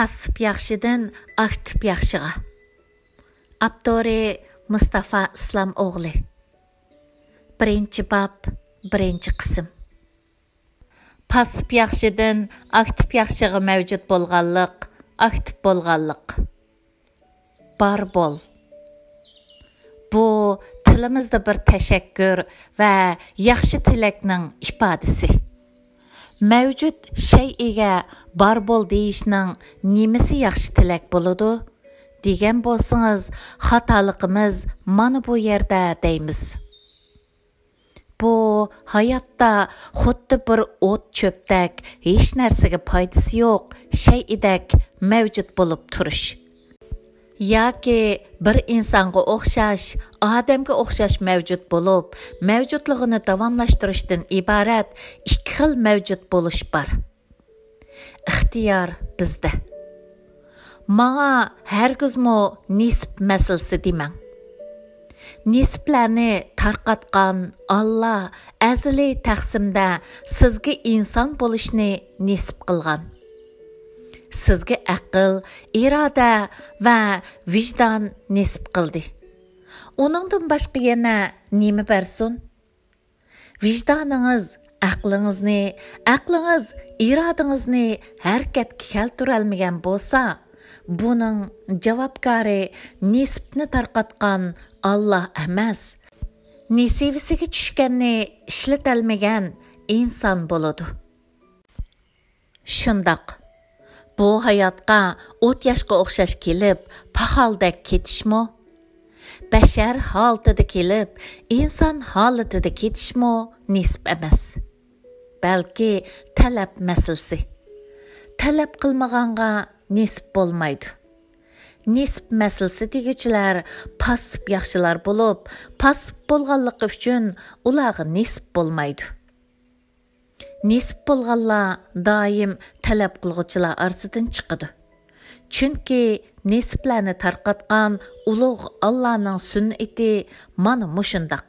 Passiv yaxshidan aktiv yaxshiga. Abdori Mustafa İslam o'g'li. Birinchi bab, birinchi qism. Passiv yaxshidan aktiv yaxshiga mavjud bo'lganlik, aktiv bo'lganlik. Bar bo'l. Bu tilimizda bir təşəkkür və yaxşı tiləkning ifadəsi. Mövcud şeyiga bar bol deyishning nimasi yaxshi tilak bo'ladi? Degan bo'lsangiz, xatoligimiz mana bu yerda deymiz. Bu hayotda xuddi bir o't cho'pdak, hech narsaga foydasi yo'q shayidek mavjud bo'lib turish. Yoki bir insonga o'xshash, odamga o'xshash mavjud bo'lib, mavjudligini davomlashtirishdan iborat ikki xil mavjud bo'lish bor. İxtiyor bizda. Manga hargizmo nisb masalasi demang. Nisblarni tarqatgan Allah azaliy taqsimda sizga inson bo'lishni nisb qilgan. Sizga aql, iroda va vijdon nisb qildi. Uningdan boshqa yana nima bersin? Vijdoningiz aqlingiz irodangizni harakatga keltira olmagan bo'lsa, buning javobgori nisbni tarqatgan Allah emas, nisivisiga tushganni ishlatalmagan inson bo'ladi. Shundoq bu hayotga o't yoshga o'xshash kelib, pahaldek ketishmi? Bashar holatida kelib, inson holatida ketishmi nisb emas. Balki talab masalasi. Talab qilmaganga nisb bo'lmaydi. Nisb masalasi deguchilar passiv yaxshilar bo'lib, passiv bo'lganligi uchun ularga nisb bo'lmaydi. Nisb bo'lganlar doim talab qilguvchilar orasidan chiqadi. Chunki nisblarni tarqatgan ulug' Allohning sunnati mana mushundoq.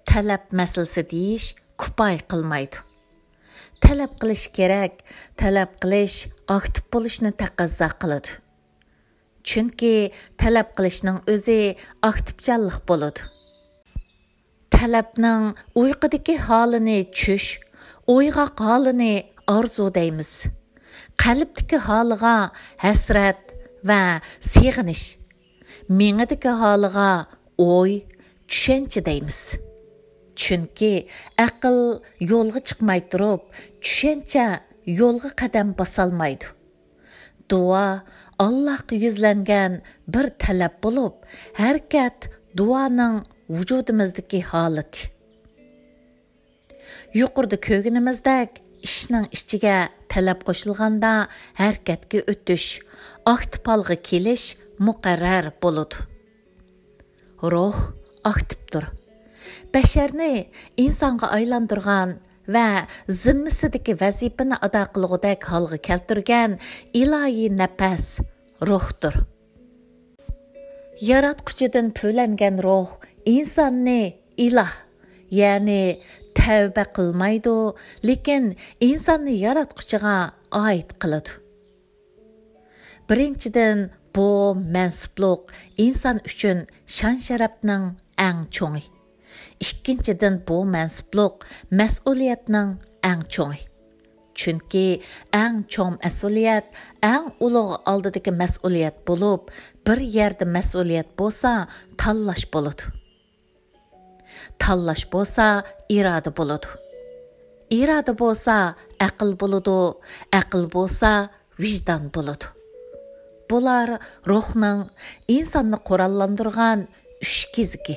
Talab masalasi deyish kupay qilmaydi. Talab qilish kerak, talab qilish aktiv bo'lishni taqozo qiladi. Chunki talab qilishning o'zi aktivchanlik bo'ladi. Talabning uyqudagi holini tush, uyg'oq holini orzu deymiz. Qalbdagi holiga hasrat va seg'inish, mengidagi holiga o'y, tushancha deymiz. Chunki aql yo'lga chiqmay turib, tushancha yo'lga qadam bosolmaydi. Duo Allohga yuzlangan bir talab bo'lib, harakat duoning vujudimizdagi holati. Yuqorida ko'rganimizdek, ishning ichiga talab qo'shilganda harakatga o'tish, aktiv holga kelish muqarrar bo'ladi. Ruh aktivdir. Basharni insonga aylantirgan va zimmisidagi vazifani ado qilgudek holga keltirgan ilohiy nafas ruhdir. Yaratquchidan pullangan ruh insonni iloh, ya'ni tavba qilmaydi, lekin insonni yaratquchiga oid qiladi. Birinchidan, bu mansublik inson uchun shon-sharafning eng cho'ngi. Ikkinchidan, bu mansublik mas'uliyatning eng cho'ngi. Chunki eng cho'ng mas'uliyat, eng ulug' oldidagi mas'uliyat bo'lib, bir yerda mas'uliyat bo'lsa, tanlash bo'ladi. Tanlash bo'lsa, iroda bo'ladi. Iroda bo'lsa, aql bo'ladi. Aql bo'lsa, vijdon bo'ladi. Bular ruhning insonni qurollantirgan uch kezigi.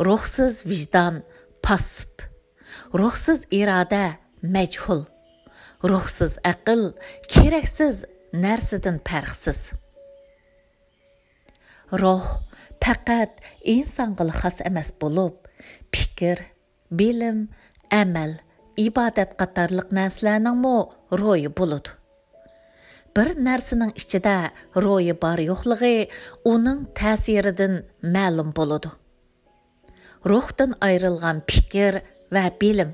Ruhsiz vijdon passiv. Ruhsiz iroda majhul. Ruhsiz aql keraksiz narsadan farqsiz. Ruh faqat insonga xos emas bo'lib, fikr, bilim, amal, ibodat qatorliq narsalarning ro'yi bo'ladi. Bir narsaning ichida ro'yi bor yo'qligi uning ta'siridan ma'lum bo'ladi. Ruhdan ayrilgan fikr va bilim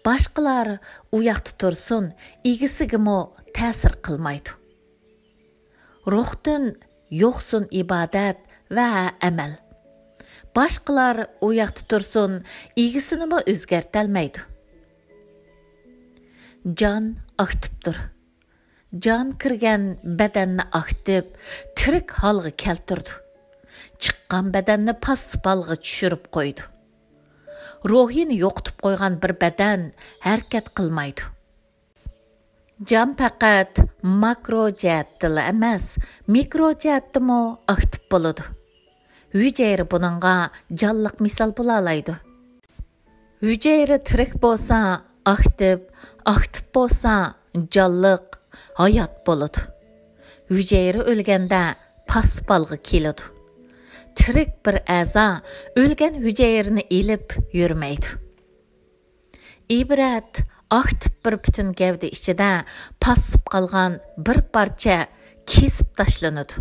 Başqalar u yoqda tursin, egisigimi ta'sir qilmaydi. Ruhdan yo'qsin ibodat va amal. Başqalar u yoqda tursin, egisinimi o'zgartirmaydi. Jon aktivdir. Jon kirgan badanni aktiv, tirik holga keltirdi. Chiqqan badanni passiv holga tushirib qo'ydi. Ruhini yo'qotib qo'ygan bir badan harakat qilmaydi. Jon faqat makro jihatda emas, mikro jihatdami aktiv bo'ladi. Hücre bununğa canlıq misal bo'la oladi. Hücre tirik bo'lsa aktiv, aktiv bo'lsa canlıq, hayat bo'ladi. Hücre o'lganda passiv holga keladi. Tirik bir a'zo o'lgan hücreni elib yurmaydi. İbrat aktiv bir bütün gavda ichida passiv qolgan bir parcha kesib tashlanadi,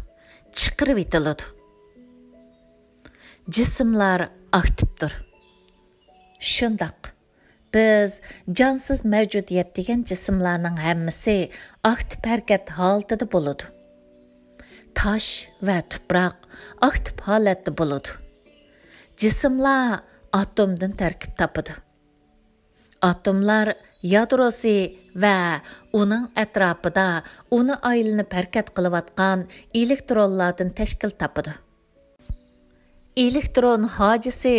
chiqarib etiladi. Cisimlar aktivdir. Shundaq, biz jonsiz mavjudiyat degan cisimlarning hammasi aktiv harakat holatida bo'ladi. Tash va tuproq aktiv holatda bo'ladi. Cisimlar atomdan tarkib topadi. Atomlar yadrosi va uning atrofida uni aylanib harakat qilayotgan elektronlardan tashkil topadi. Elektron hojisi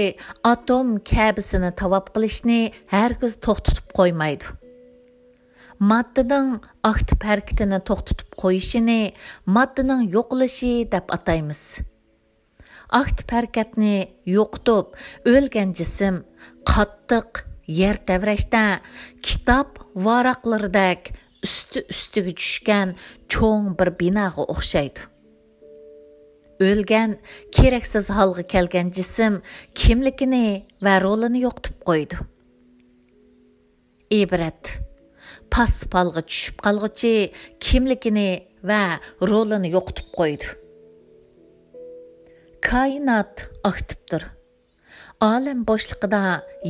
atom kabisini tavab qilishni hargiz to'xtatib qo'ymaydi. Moddaning aktiv harakatini to'xtatib qo'yishini moddaning yo'qolishi deb ataymiz. Aktiv harakatni yo'qotib o'lgan jism qattiq yer tavrashda kitob varaqlaridek üstüge tushgan cho'ng bir binoga o'xshaydi. O'lgan, keraksiz holga kelgan jism kimligini va rolini yo'qotib qo'ydi. Ibrat passiv holga tushib qolg'ichi kimligini va rolini yo'qotib qo'ydi. Koinot aktivdir. Olam bo'shliqida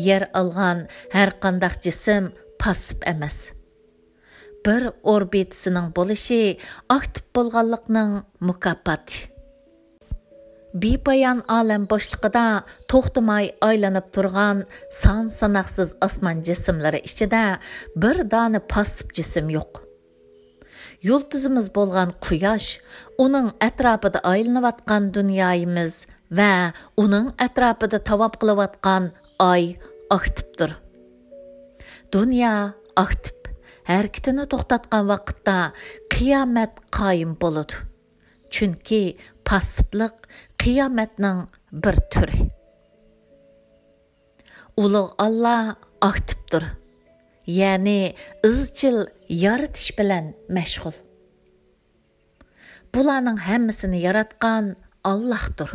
yer olgan har qanday jism passiv emas. Bir orbitasining bo'lishi aktiv bo'lganlikning mukofoti. Bepoyon olam bo'shliqida to'xtamay aylanib turgan son sanoqsiz osmon jismlari ichida bir dona passiv jism yo'q. Yulduzimiz bo'lgan quyosh, uning atrofida aylanayotgan dunyoyimiz va uning atrofida tavob qilayotgan oy aktivdir. Dunyo aktiv, harakatini to'xtatgan vaqtda qiyomat qoyim bo'ladi. Chunki passivlik qiyomatning bir turi. Ulug' Allah aktivdir. Ya'ni izchil yaratish bilan mashg'ul. Bularning hammasini yaratgan Allohdir.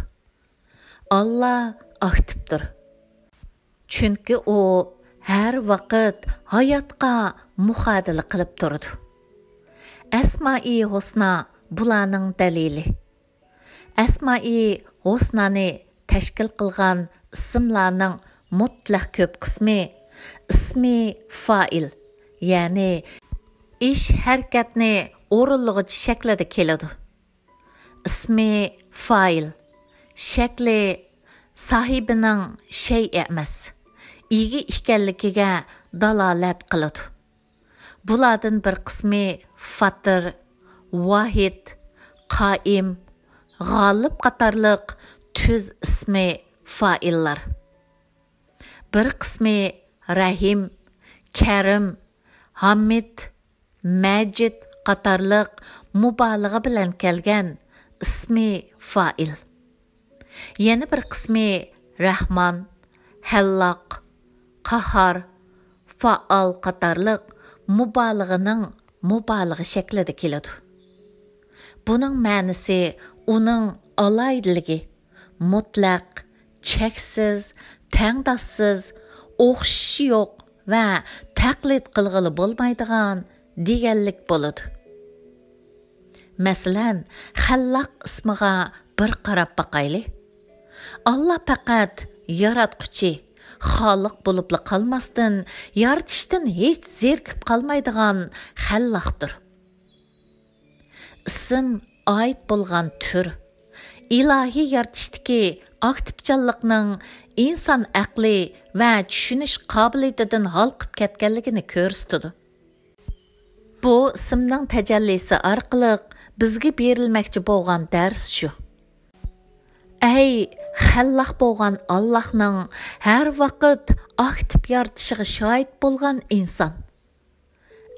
Allah aktivdir. Chunki u har vaqt hayotga muxodila qilib turadi. Asma-i husna bularning dalili. Asma-i husnani tashkil qilgan ismlarning mutlaq ko'p qismi ismi fa'il, ya'ni ish harakatni o'rinlig'ichi shaklida keladi. Ismi fa'il shakli sohibining shay emas, ega ekanligiga dalolat qiladi. Bulardan bir qismi fatir, vahid, qoim, g'olib qatorliq tuz ismi fa'illar. Bir qismi rahim, karim, hamid, majid qatorliq mubalag'a bilan kelgan ismi fa'il. Yana bir qismi rahman, halloq, qahar, faal qatorliq mubalag'aning mubalag'a shaklida keladi. Buning ma'nosi uning alaydiligi, mutlaq, cheksiz, tangdoshsiz, o'xshishi yo'q va taqlid qilg'ili bo'lmaydigan deganlik bo'ladi. Masalan, Xalloq ismiga bir qarab boqayli. Allah faqat yaratquchi, xaliq bo'libla qalmasdan, yaratishdan hech zerkib qalmaydigan xallaqdir. İsm ait bo'lgan tür, ilahi yaratishdagi aktivchanlikning inson aqli va tushunish qobiliyatidan halqib ketganligini ko'rsatadi. Bu ismning tajallisi orqali bizga berilmoqchi bo'lgan dars shu. Ey xallaq bo'lgan Allohning har vaqt aktiv yaratishiga shohid bo'lgan inson.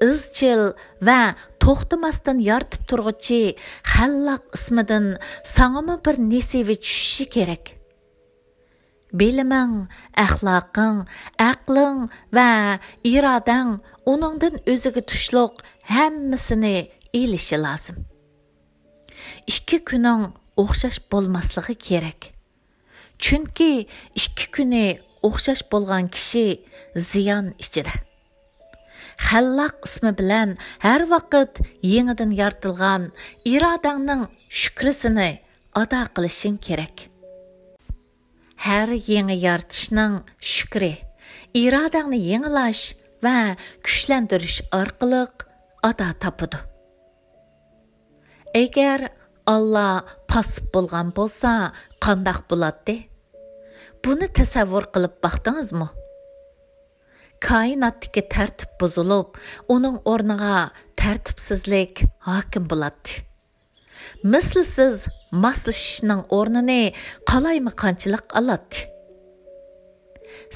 İzchil va to'xtamasdan yaratib turg'uchi xallaq ismidan sangami bir nesivi tushishi kerak. Biliming, axloqing, aqling va irodang uningdan o'ziga tushliq hammasini elishi lozim. Ikki kuning o'xshash bo'lmasligi kerak. Chunki ikki kuni o'xshash bo'lgan kishi ziyon ichida. Xallaq ismi bilan har vaqt yangidan yaratilgan irodangning shukrisini ado qilishing kerak. Har yangi yaratishning shukri, irodangni yangilash va kuchlantirish orqali ado topadi. Agar Allah pasib bo'lgan bo'lsa, qandoq bo'ladi? Buni tasavvur qilib baqdingizmi? Kainotdagi tartib buzilib, uning o'rniga tartibsizlik hokim bo'ladi. Mislsiz moslashishning o'rnini qalaymi qanchalik oladi.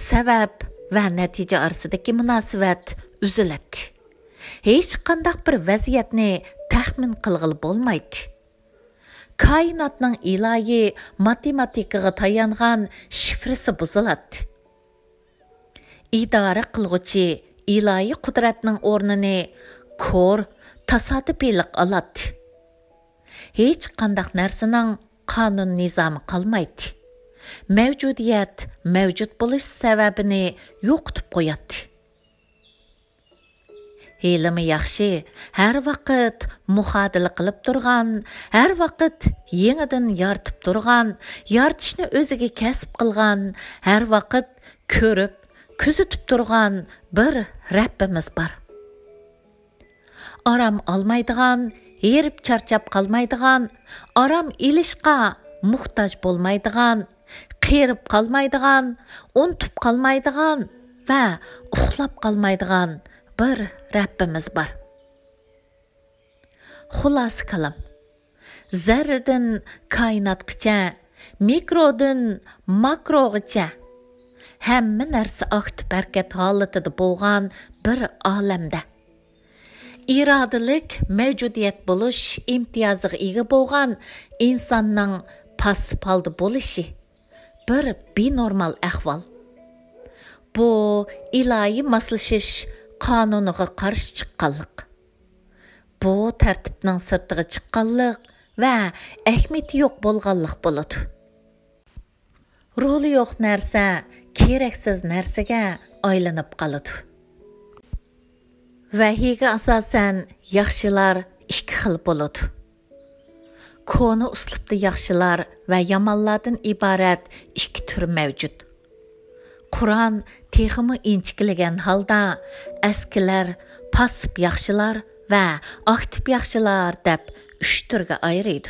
Sabab va natija orasidagi munosabat uziladi. Hech qanday bir vaziyatni taxmin qilg'il bo'lmaydi. Kainotning ilohiy matematikaga tayangan shifrasi buziladi. İdara qilg'uchi ilohiy qudratning o'rnini ko'r tasodifiylik oladi. Hech qanday narsaning qonun nizomi qolmaydi. Mavjudiyat mavjud bo'lish sababini yo'qotib qo'yadi. Ilmi yaxshi, har vaqt muhodila qilib turgan, har vaqt yangidan yaratib turgan, yaratishni o'ziga kasb qilgan, har vaqt ko'rib kuzatib turgan bir Rabbimiz bor. Aram olmaydigan, erib charchab qolmaydigan, aram ilishqa muhtoj bo'lmaydigan, qerib qolmaydigan, unutib qolmaydigan va uxlab qolmaydigan bir Rabbimiz bor. Xulos qalam, zarradan koinotgacha, mikrodan makrogacha hamma narsa aktiv harakat holatida bo'lgan bir olamda irodalik mavjudiyat bo'lish imtiyoziga ega bo'lgan insonning passiv holda bo'lishi bir benormal ahvol. Bu ilohiy moslashish qonuniga qarshi chiqqanlik. Bu tartibning sirtiga chiqqanlik va ahamiyati yo'q bo'lganlik bo'ladi. Roli yo'q narsa keraksiz narsaga aylanib qoladi. Vahiyga asosan yaxshilar ikki xil bo'ladi. Koni uslubda yaxshilar va yomonlardan iborat ikki tur mavjud. Qur'on texmi inchikligan holda askilar, passiv yaxshilar va aktiv yaxshilar deb 3 turga ayiradi.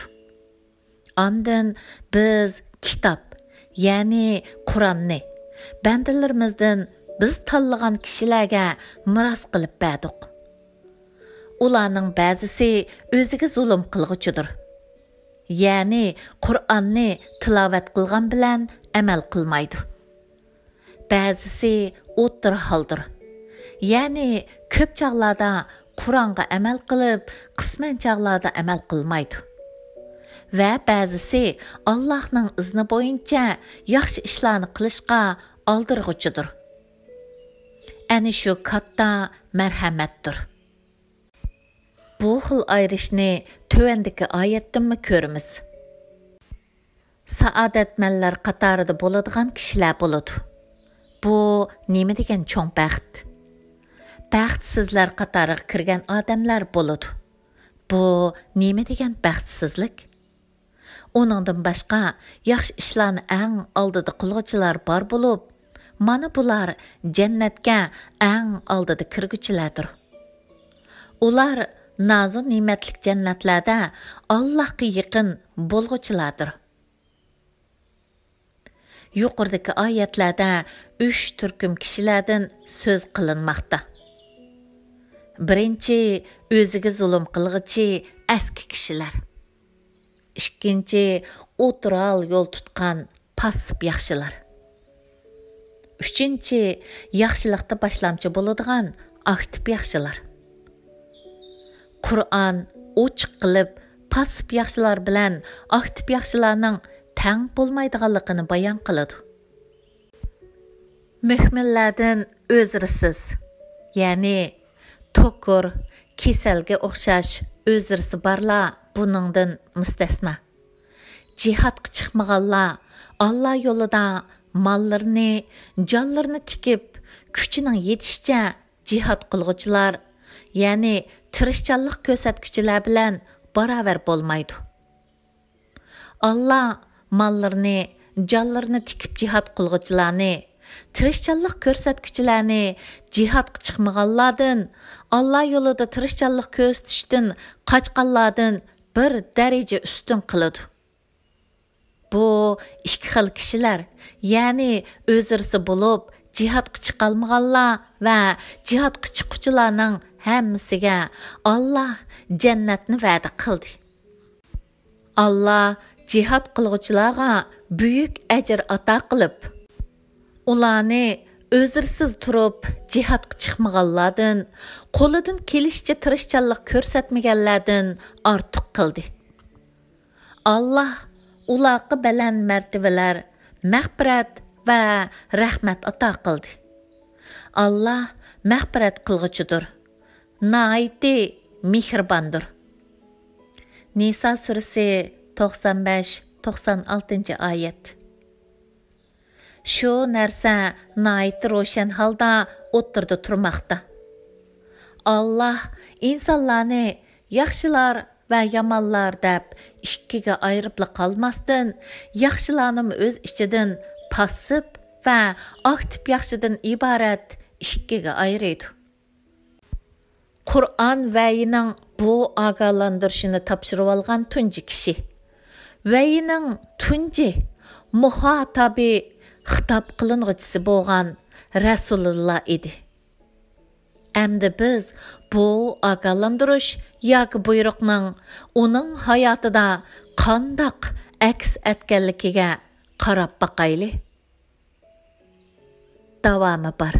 Ondan biz kitob, ya'ni Qur'onni bandalarimizdan biz tanlagan kishilarga miros qilib berdik. Ularning ba'zisi o'ziga zulm qilg'uchidir. Ya'ni Qur'onni tilovat qilgan bilan amal qilmaydi. Ba'zisi o'tir holdir. Ya'ni ko'p chog'larda Qur'onga amal qilib, qisman chog'larda amal qilmaydi. Va ba'zisi Allohning izni bo'yicha yaxshi ishlarni qilishga oldirg'uchidir. Ani shu katta marhamatdir. Bu xil ayrishni tövendeki oyatdan ko'ramiz. Saodatmanlar qatorida bo'ladigan kishilar bo'ladi. Bu nima degan cho'ng baxt? Baxtsizlar qatoriga kirgan odamlar bo'ladi. Bu nima degan baxtsizlik? Onundan boshqa yaxshi ishlarni eng oldida qilg'uvchilar bor bo'lib, mana bular jannatga eng oldida kirguchilardir. Ular nazu ne'matlik jannatlarda Allohga yaqin bo'lguchilardir. Yuqoridagi oyatlarda 3 turkum kishilardan so'z qilinmoqda. Birinchi, o'ziga zulm qilg'ichi eski kishilar. Ikkinchi, o'tiral yo'l tutgan passiv yaxshilar. Uchinchi, yaxshilikda boshlamchi bo'ladigan aktiv yaxshilar. Qur'on ochiq qilib passiv yaxshilar bilan aktiv yaxshilarning tang bo'lmaydiganligini bayon qiladi. Mu'minlardan o'zrisiz, ya'ni to'kur, kasalga o'xshash o'zrisi barlar buningdan mustasno. Jihadga chiqmaganlar Alloh yo'lida mollarini, jonlarini tikib, kuchining yetishicha jihad qilguvchilar, ya'ni tirishchanlik ko'rsatuvchilar bilan barobar bo'lmaydi. Alloh mollarini, jonlarini tikib jihad qilguvchilarni, tirishchanlik ko'rsatuvchilarni jihadga chiqmaganlardan, Alloh yo'lida tirishchanlik ko'rsatishdan qochganlardan bir daraja ustun qiladi. Bu ikki xil kishilar, ya'ni o'zirsi bo'lib, jihadga chiqalmaganlar va jihadga chiquvchilarning hammasiga Alloh jannatni va'da qildi. Alloh jihad qilguvchilarga buyuk ajr ato qilib, ularni o'zirsiz turib jihadga chiqmaganlardan, qo'lidan kelishicha tirishchanlik ko'rsatmaganlardan ortiq qildi. Alloh ularga baland martabalar, mag'firat va rahmat ato qildi. Alloh mag'firat qilg'uchidir, nihoyatda mehribondir. Nisa surasi 95-96 oyat. Shu narsa nihoyatda ro'shan holda o'tirda turmoqda. Alloh insonlarni yaxshilar va yomonlar deb ikkiga ayirib qolmasdan, yaxshilarni o'z ichidan passiv va aktiv yaxshidan iborat ikkiga ayiradi. Qur'on vayining bu ogohlantirishini topshirib olgan tunji kishi, vayining tunji muhotabi xitob qiling'ichisi bo'lgan Rasululloh edi. Endi biz bu ogohlantirish yoki buyruqning uning hayotida qandoq aks etganligiga qarab boqayli. Davomi bor.